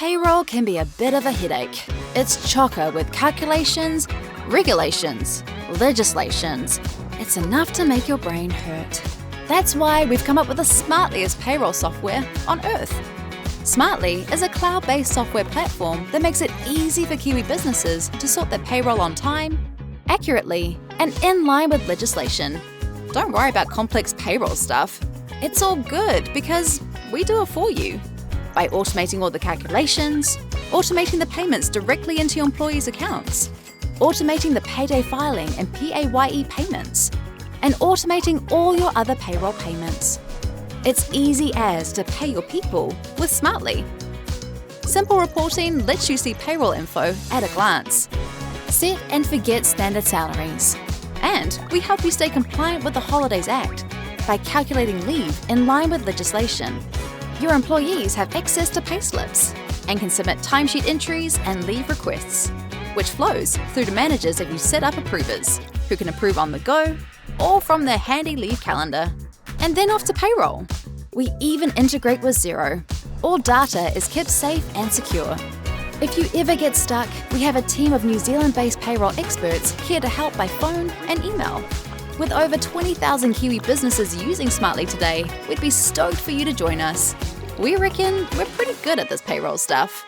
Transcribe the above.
Payroll can be a bit of a headache. It's chocker with calculations, regulations, legislations. It's enough to make your brain hurt. That's why we've come up with the smartliest payroll software on earth. Smartly is a cloud-based software platform that makes it easy for Kiwi businesses to sort their payroll on time, accurately, and in line with legislation. Don't worry about complex payroll stuff. It's all good because we do it for you. By automating all the calculations, automating the payments directly into your employees' accounts, automating the payday filing and PAYE payments, and automating all your other payroll payments. It's easy as to pay your people with Smartly. Simple reporting lets you see payroll info at a glance. Set and forget standard salaries. And we help you stay compliant with the Holidays Act by calculating leave in line with legislation. Your employees have access to payslips and can submit timesheet entries and leave requests, which flows through to managers if you set up approvers, who can approve on the go or from their handy leave calendar. And then off to payroll. We even integrate with Xero. All data is kept safe and secure. If you ever get stuck, we have a team of New Zealand-based payroll experts here to help by phone and email. With over 20,000 Kiwi businesses using Smartly today, we'd be stoked for you to join us. We reckon we're pretty good at this payroll stuff.